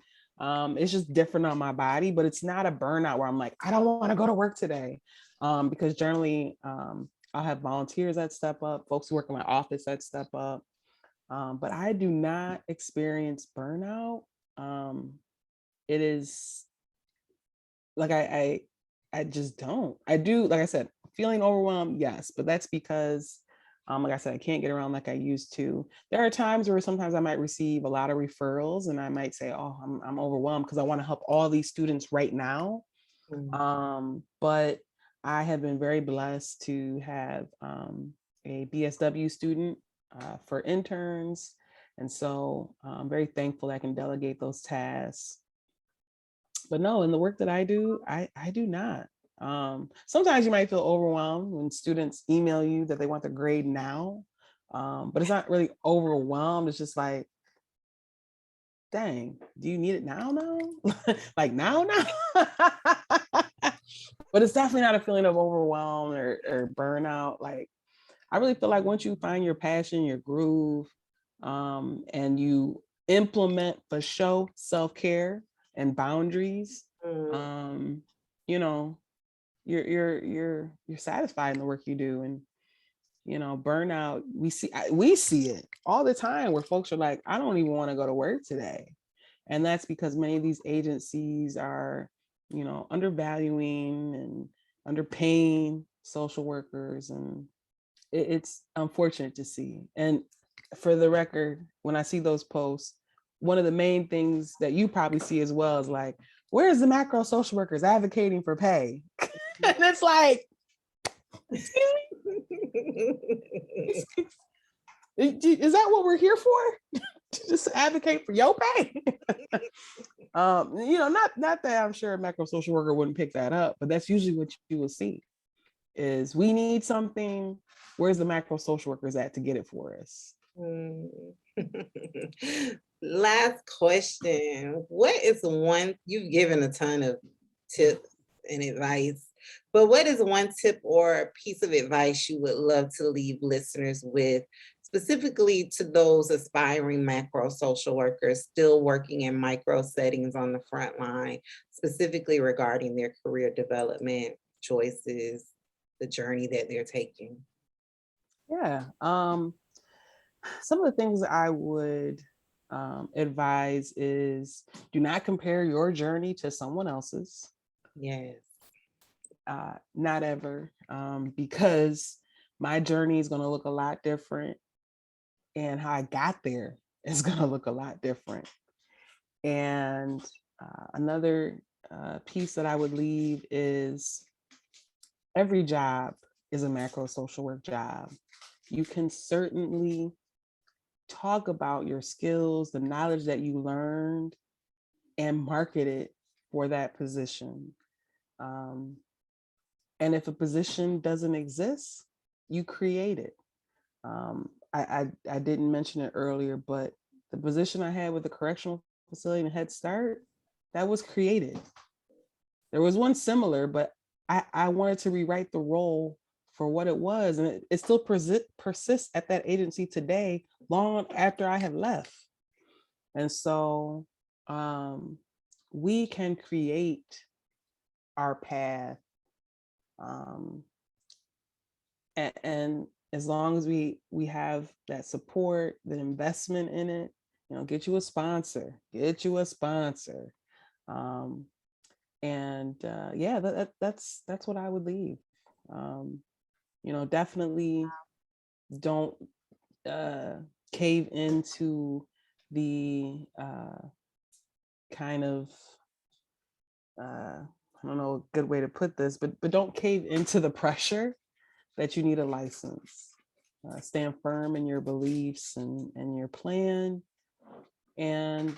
it's just different on my body, but it's not a burnout where I'm like, I don't want to go to work today. Because generally I'll have volunteers that step up, folks who work in my office that step up. But I do not experience burnout. It is like, I just don't. I do, like I said, feeling overwhelmed, yes, but that's because like I said, I can't get around like I used to. There are times where sometimes I might receive a lot of referrals and I might say, oh, I'm overwhelmed because I want to help all these students right now. But I have been very blessed to have a BSW student for interns. And so I'm very thankful I can delegate those tasks. But no, in the work that I do, I do not. Sometimes you might feel overwhelmed when students email you that they want the grade now, but it's not really overwhelmed. It's just like, dang, do you need it now? Like now? But it's definitely not a feeling of overwhelm or burnout. Like, I really feel like once you find your passion, your groove, and you implement for show self-care and boundaries, you're satisfied in the work you do. And burnout, we see it all the time where folks are like, I don't even want to go to work today. And that's because many of these agencies are undervaluing and underpaying social workers, and it's unfortunate to see. And for the record, when I see those posts, one of the main things that you probably see as well is like, where's the macro social workers advocating for pay? And it's like, is that what we're here for? To just advocate for your pay? Not that I'm sure a macro social worker wouldn't pick that up, but that's usually what you will see is we need something. Where's the macro social workers at to get it for us? Last question. What is one, you've given a ton of tips and advice, but what is one tip or piece of advice you would love to leave listeners with, specifically to those aspiring macro social workers still working in micro settings on the front line, specifically regarding their career development choices, the journey that they're taking? Yeah. Some of the things I would advise is do not compare your journey to someone else's. Yes. Not ever, because my journey is going to look a lot different and how I got there is going to look a lot different. And another piece that I would leave is every job is a macro social work job. You can certainly talk about your skills, the knowledge that you learned, and market it for that position. And if a position doesn't exist, you create it. I didn't mention it earlier, but the position I had with the correctional facility and Head Start, that was created. There was one similar, but I wanted to rewrite the role for what it was. And it still persists at that agency today, long after I have left. And so we can create our path. And as long as we have that support, the investment in it, get you a sponsor. That's what I would leave. Definitely don't cave into the kind of I don't know a good way to put this, but don't cave into the pressure that you need a license. Stand firm in your beliefs and your plan, and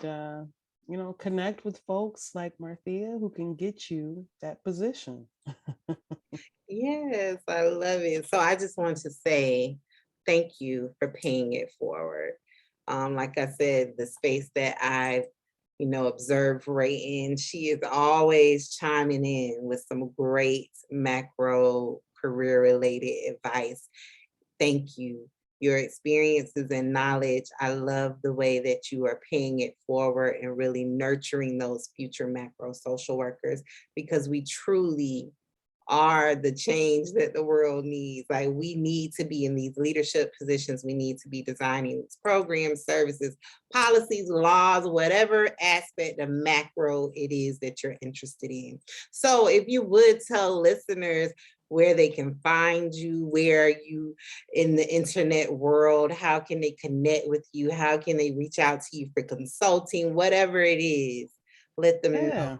connect with folks like Marthea who can get you that position. Yes, I love it. So I just want to say thank you for paying it forward. Like I said, the space that I've observed Ray in, she is always chiming in with some great macro career related advice. Thank you. Your experiences and knowledge, I love the way that you are paying it forward and really nurturing those future macro social workers, because we truly are the change that the world needs. Like, we need to be in these leadership positions. We need to be designing these programs, services, policies, laws, whatever aspect of macro it is that you're interested in. So if you would tell listeners where they can find you, where are you in the internet world, how can they connect with you, how can they reach out to you for consulting, whatever it is, let them know.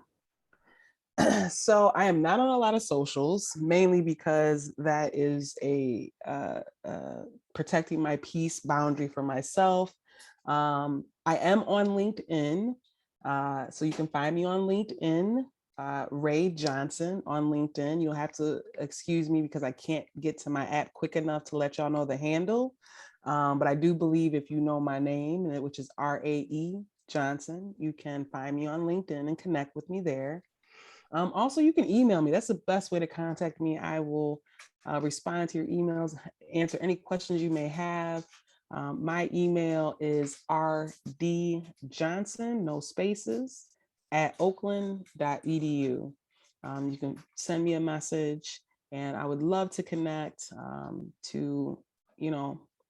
So I am not on a lot of socials, mainly because that is a protecting my peace boundary for myself. I am on LinkedIn, so you can find me on LinkedIn, Ray Johnson on LinkedIn. You'll have to excuse me because I can't get to my app quick enough to let y'all know the handle. But I do believe if you know my name, which is RAE Johnson, you can find me on LinkedIn and connect with me there. Also, you can email me. That's the best way to contact me. I will respond to your emails, answer any questions you may have. My email is rdjohnson, no spaces, at oakland.edu. You can send me a message, and I would love to connect to,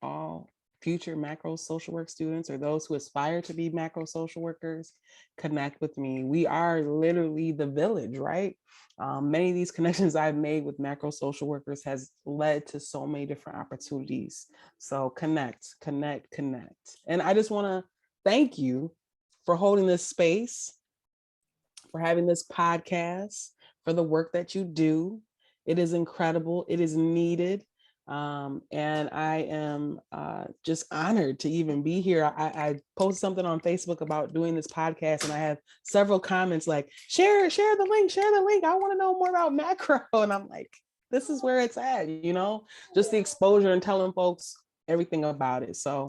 all future macro social work students or those who aspire to be macro social workers. Connect with me. We are literally the village, right? Many of these connections I've made with macro social workers has led to so many different opportunities. So connect. And I just want to thank you for holding this space, for having this podcast, for the work that you do. It is incredible. It is needed. And I am just honored to even be here. I posted something on Facebook about doing this podcast, and I have several comments like, share the link. I want to know more about macro. And I'm like, this is where it's at, just the exposure and telling folks everything about it. So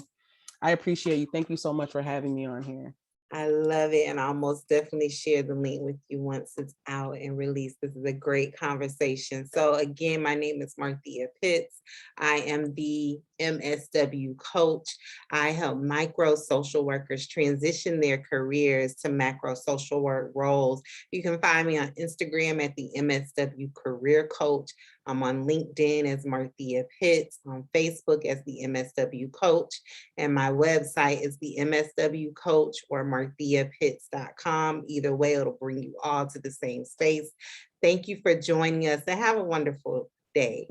I appreciate you. Thank you so much for having me on here. I love it. And I'll most definitely share the link with you once it's out and released. This is a great conversation. So again, my name is Marthea Pitts. I am the MSW coach. I help micro social workers transition their careers to macro social work roles. You can find me on Instagram at the MSW Career Coach. I'm on LinkedIn as Marthea Pitts, on Facebook as the MSW Coach, and my website is the MSW Coach or martheapitts.com. Either way, it'll bring you all to the same space. Thank you for joining us and have a wonderful day.